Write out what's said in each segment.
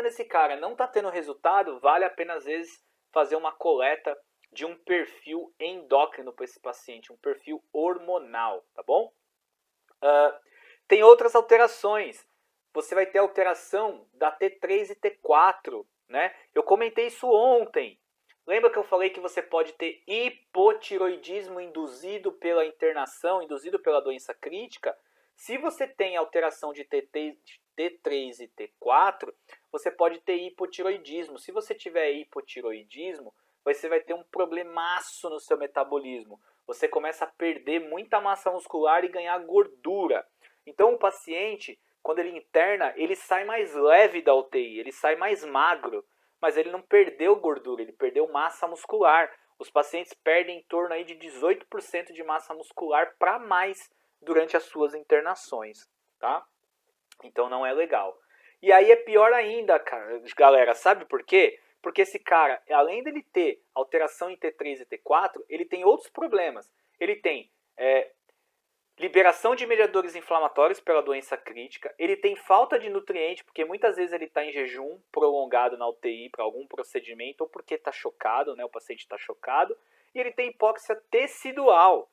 esse cara não está tendo resultado, vale a pena às vezes fazer uma coleta de um perfil endócrino para esse paciente, um perfil hormonal, tá bom? Tem outras alterações. Você vai ter alteração da T3 e T4, né? Eu comentei isso ontem. Lembra que eu falei que você pode ter hipotiroidismo induzido pela internação, induzido pela doença crítica? Se você tem alteração de T3 e T4, você pode ter hipotiroidismo. Se você tiver hipotiroidismo, você vai ter um problemaço no seu metabolismo. Você começa a perder muita massa muscular e ganhar gordura. Então o paciente, quando ele interna, ele sai mais leve da UTI, ele sai mais magro, mas ele não perdeu gordura, ele perdeu massa muscular. Os pacientes perdem em torno aí de 18% de massa muscular para mais durante as suas internações, tá? Então não é legal. E aí é pior ainda, cara, galera, sabe por quê? Porque esse cara, além dele ter alteração em T3 e T4, ele tem outros problemas. Ele tem liberação de mediadores inflamatórios pela doença crítica, ele tem falta de nutriente, porque muitas vezes ele está em jejum prolongado na UTI para algum procedimento, ou porque está chocado, né, o paciente está chocado, e ele tem hipóxia tecidual.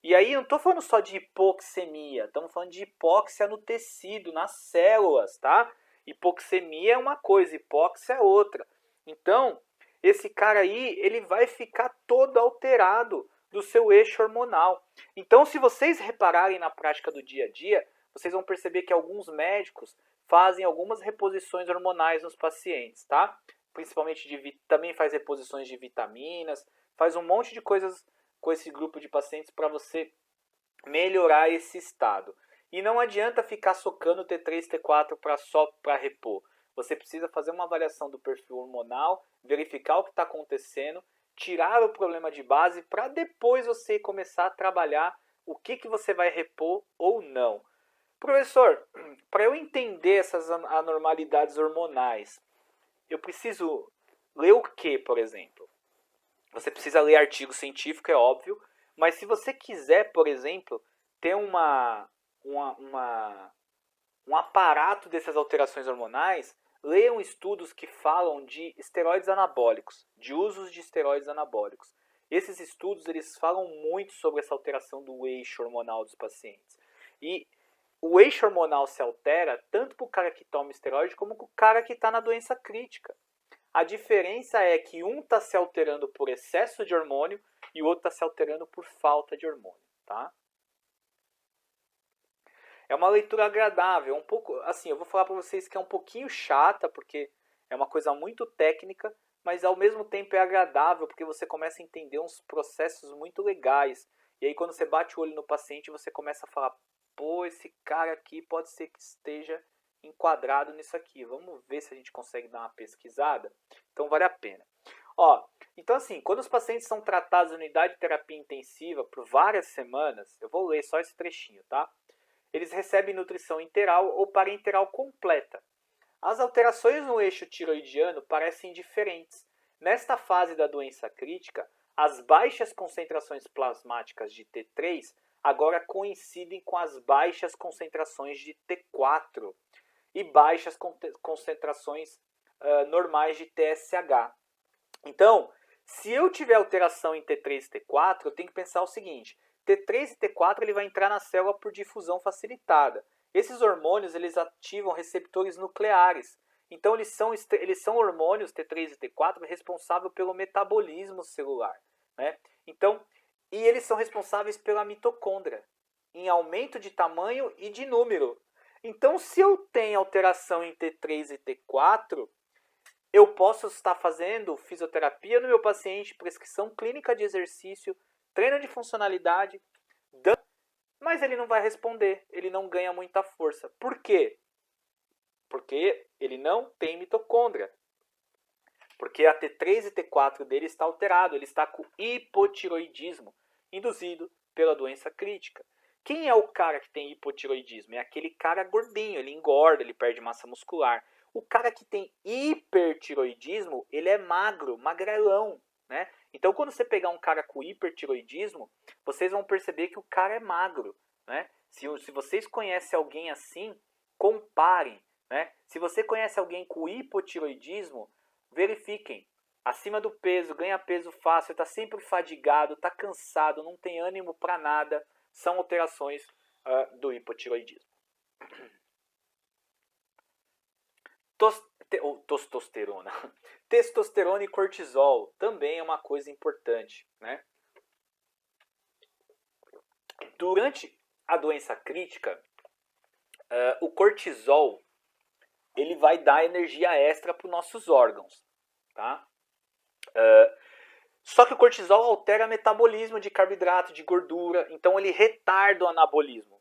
E aí não estou falando só de hipoxemia, estamos falando de hipóxia no tecido, nas células, tá? Hipoxemia é uma coisa, hipóxia é outra. Então, esse cara aí, ele vai ficar todo alterado do seu eixo hormonal. Então, se vocês repararem na prática do dia a dia, vocês vão perceber que alguns médicos fazem algumas reposições hormonais nos pacientes, tá? Principalmente também faz reposições de vitaminas, faz um monte de coisas com esse grupo de pacientes para você melhorar esse estado. E não adianta ficar socando T3, T4 só para repor. Você precisa fazer uma avaliação do perfil hormonal, verificar o que está acontecendo, tirar o problema de base para depois você começar a trabalhar o que você vai repor ou não. Professor, para eu entender essas anormalidades hormonais, eu preciso ler o que, por exemplo? Você precisa ler artigo científico, é óbvio, mas se você quiser, por exemplo, ter um aparato dessas alterações hormonais, leiam estudos que falam de esteroides anabólicos, de usos de esteroides anabólicos. Esses estudos eles falam muito sobre essa alteração do eixo hormonal dos pacientes. E o eixo hormonal se altera tanto para o cara que toma esteroide como para o cara que está na doença crítica. A diferença é que um está se alterando por excesso de hormônio e o outro está se alterando por falta de hormônio, tá? É uma leitura agradável, um pouco, assim, eu vou falar para vocês que é um pouquinho chata, porque é uma coisa muito técnica, mas ao mesmo tempo é agradável, porque você começa a entender uns processos muito legais. E aí quando você bate o olho no paciente, você começa a falar, pô, esse cara aqui pode ser que esteja enquadrado nisso aqui. Vamos ver se a gente consegue dar uma pesquisada. Então vale a pena. Ó, então assim, quando os pacientes são tratados em unidade de terapia intensiva por várias semanas, eu vou ler só esse trechinho, tá? Eles recebem nutrição interal ou parenteral completa. As alterações no eixo tiroidiano parecem diferentes. Nesta fase da doença crítica, as baixas concentrações plasmáticas de T3 agora coincidem com as baixas concentrações de T4 e baixas concentrações normais de TSH. Então, se eu tiver alteração em T3 e T4, eu tenho que pensar o seguinte: T3 e T4 ele vai entrar na célula por difusão facilitada. Esses hormônios eles ativam receptores nucleares. Então eles são hormônios T3 e T4 responsáveis pelo metabolismo celular, né? Então, e eles são responsáveis pela mitocôndria, em aumento de tamanho e de número. Então, se eu tenho alteração em T3 e T4, eu posso estar fazendo fisioterapia no meu paciente, prescrição clínica de exercício, treino de funcionalidade, mas ele não vai responder, ele não ganha muita força. Por quê? Porque ele não tem mitocôndria. Porque a T3 e T4 dele está alterado, ele está com hipotiroidismo, induzido pela doença crítica. Quem é o cara que tem hipotiroidismo? É aquele cara gordinho, ele engorda, ele perde massa muscular. O cara que tem hipertiroidismo, ele é magro, magrelão, né? Então, quando você pegar um cara com hipertiroidismo, vocês vão perceber que o cara é magro, né? Se vocês conhecem alguém assim, comparem. né? Se você conhece alguém com hipotiroidismo, verifiquem. Acima do peso, ganha peso fácil, está sempre fadigado, está cansado, não tem ânimo para nada, são alterações do hipotiroidismo. Testosterona. Testosterona e cortisol também é uma coisa importante, né? Durante a doença crítica, o cortisol ele vai dar energia extra para os nossos órgãos, tá? Só que o cortisol altera o metabolismo de carboidrato, de gordura, então ele retarda o anabolismo.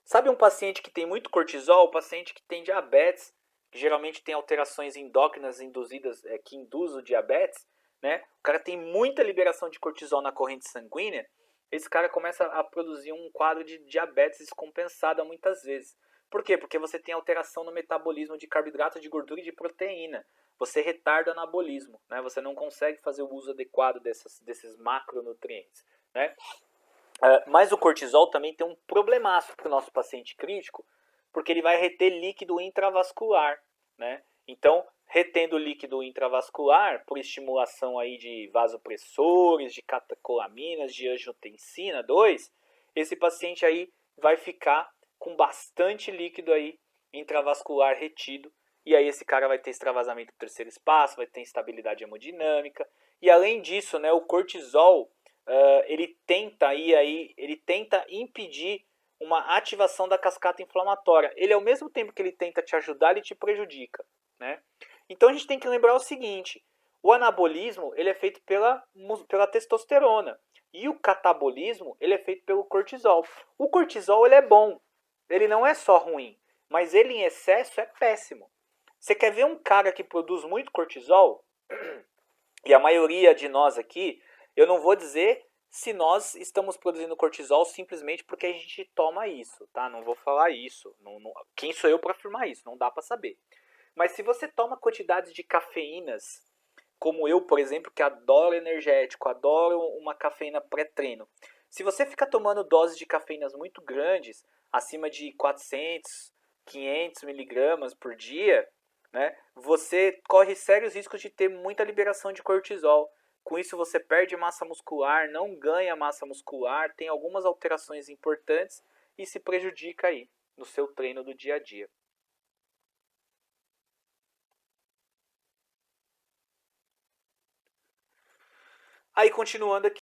Sabe um paciente que tem muito cortisol, o paciente que tem diabetes, que geralmente tem alterações endócrinas induzidas, que induzem o diabetes, né? O cara tem muita liberação de cortisol na corrente sanguínea, esse cara começa a produzir um quadro de diabetes descompensada muitas vezes. Por quê? Porque você tem alteração no metabolismo de carboidrato, de gordura e de proteína. Você retarda o anabolismo, né? Você não consegue fazer o uso adequado desses macronutrientes, né? Mas o cortisol também tem um problemaço para o nosso paciente crítico, porque ele vai reter líquido intravascular, né? Então, retendo líquido intravascular por estimulação aí de vasopressores, de catecolaminas, de angiotensina 2, esse paciente aí vai ficar com bastante líquido aí intravascular retido, e aí esse cara vai ter extravasamento do terceiro espaço, vai ter instabilidade hemodinâmica, e além disso, né, o cortisol ele tenta impedir uma ativação da cascata inflamatória. Ele, ao mesmo tempo que ele tenta te ajudar, ele te prejudica, né? Então a gente tem que lembrar o seguinte: o anabolismo ele é feito pela testosterona e o catabolismo ele é feito pelo cortisol. O cortisol ele é bom, ele não é só ruim, mas ele em excesso é péssimo. Você quer ver um cara que produz muito cortisol? E a maioria de nós aqui, eu não vou dizer se nós estamos produzindo cortisol simplesmente porque a gente toma isso, tá? Não vou falar isso. Quem sou eu para afirmar isso? Não dá para saber. Mas se você toma quantidades de cafeínas, como eu, por exemplo, que adoro energético, adoro uma cafeína pré-treino. Se você ficar tomando doses de cafeínas muito grandes, acima de 400, 500 miligramas por dia, né, você corre sérios riscos de ter muita liberação de cortisol. Com isso você perde massa muscular, não ganha massa muscular, tem algumas alterações importantes e se prejudica aí no seu treino do dia a dia. Aí continuando aqui.